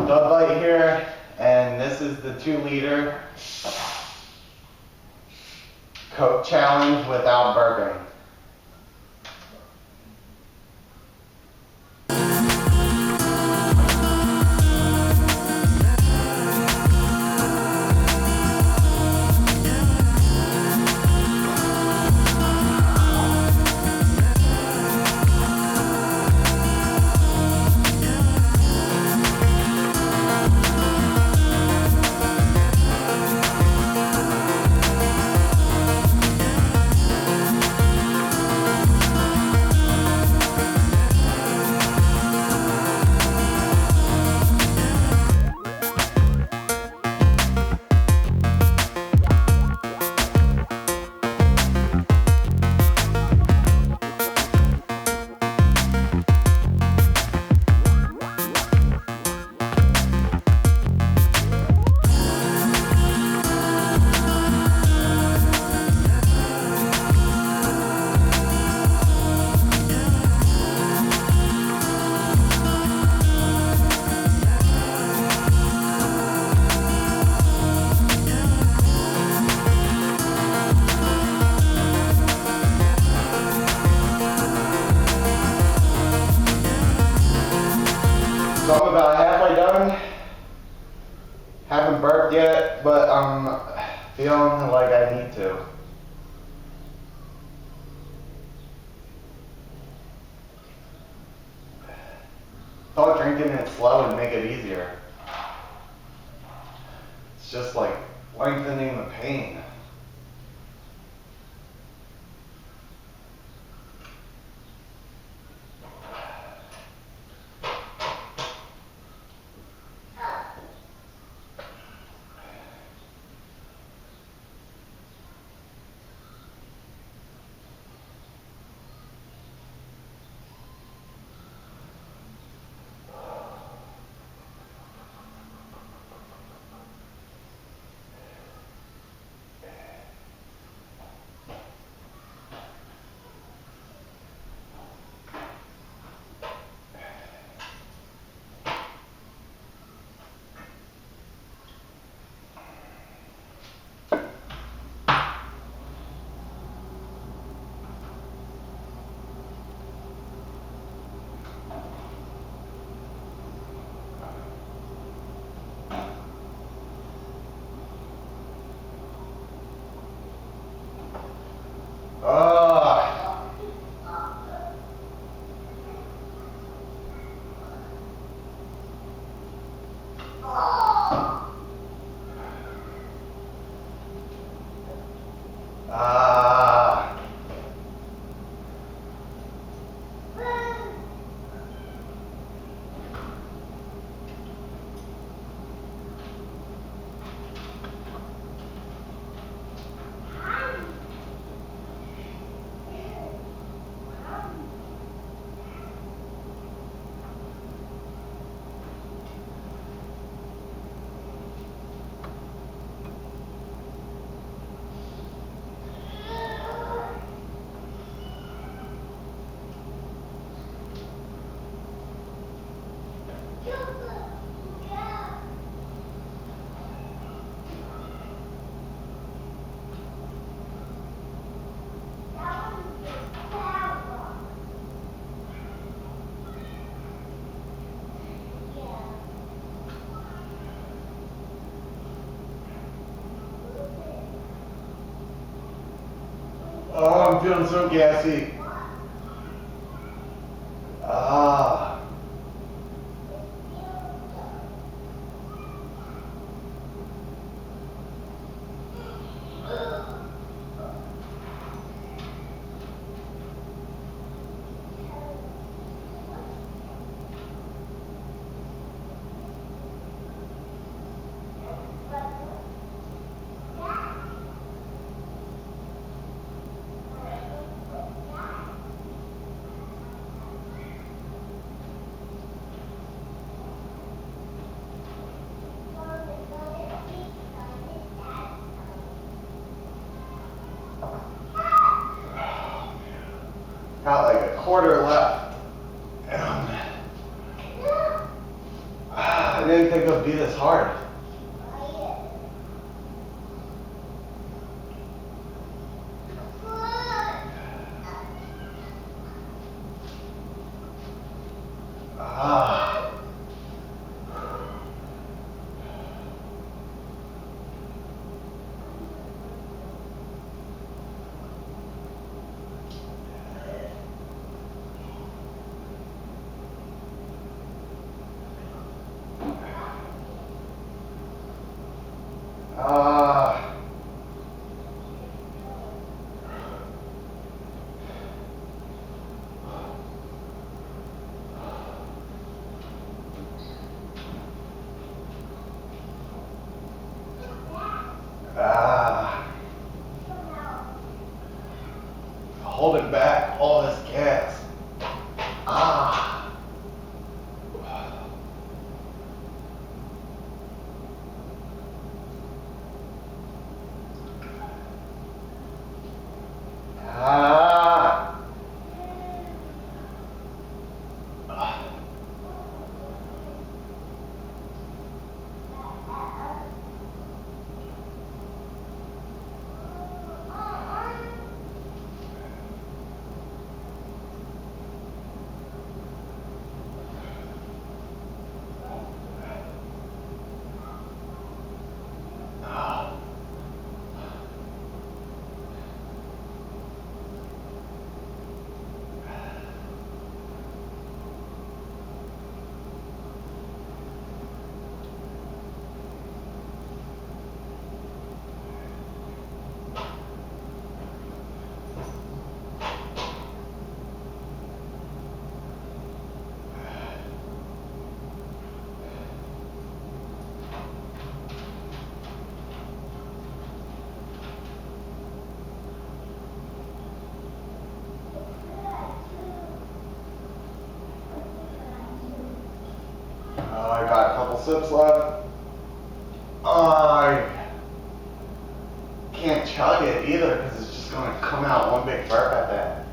Bud Light here, and this is the 2-liter Coke challenge without burping. So I'm about halfway done. Haven't burped yet, but I'm feeling like I need to. Thought drinking it slow would make it easier. It's just like lengthening the pain. Oh, I'm feeling so gassy. be this hard. Ah. Ah. Ah. Holding back all this gas. Ah. Ah. Oh, I got a couple sips left. Oh, I can't chug it either because it's just going to come out one big burp at that.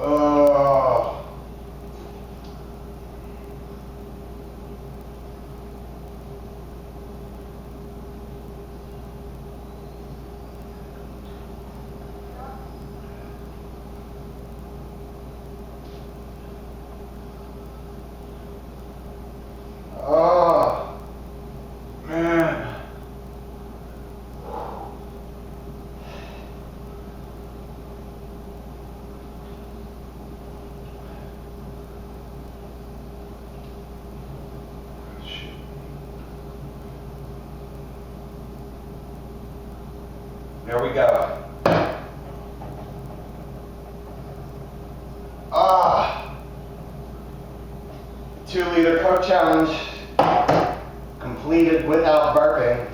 Oh. Oh. Man. There we go. Ah, 2-liter Coke challenge completed without burping.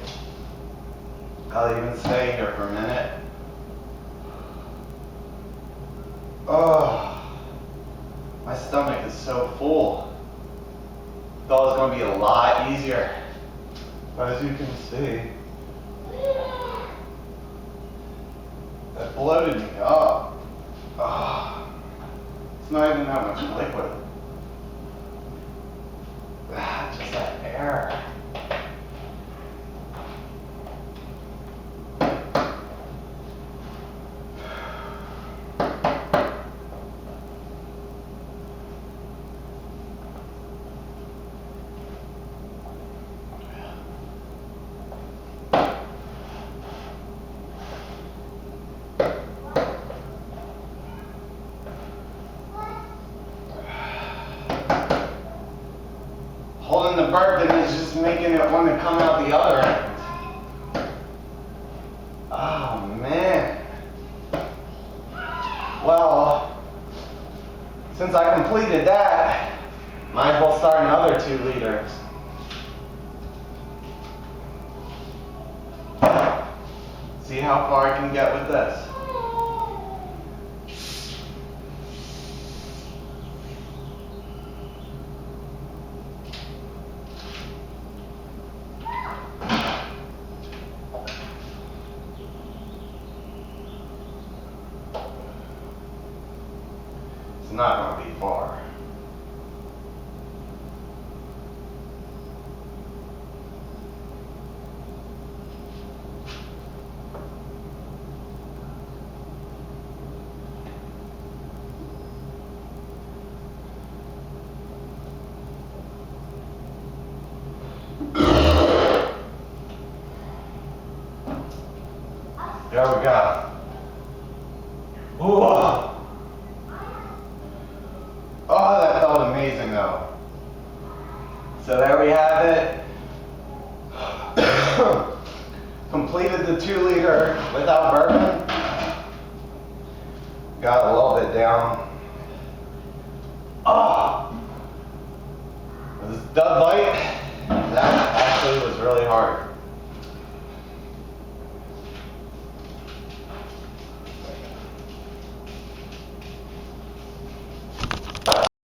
I'll even stay here for a minute. Oh, my stomach is so full. Thought it was going to be a lot easier, but as you can see, that bloated me up. Oh, it's not even that much liquid. Just that air. Holding the burp and it's just making it want to come out the other end. Oh man. Well, Since I completed that, might as well start another 2 liters. See how far I can get with this. It's not going to be far. There we go. Ooh. Oh, that felt amazing though. So there we have it. Completed the 2 liter without bourbon. Got a little bit down. Oh, this Dud Light, that actually was really hard.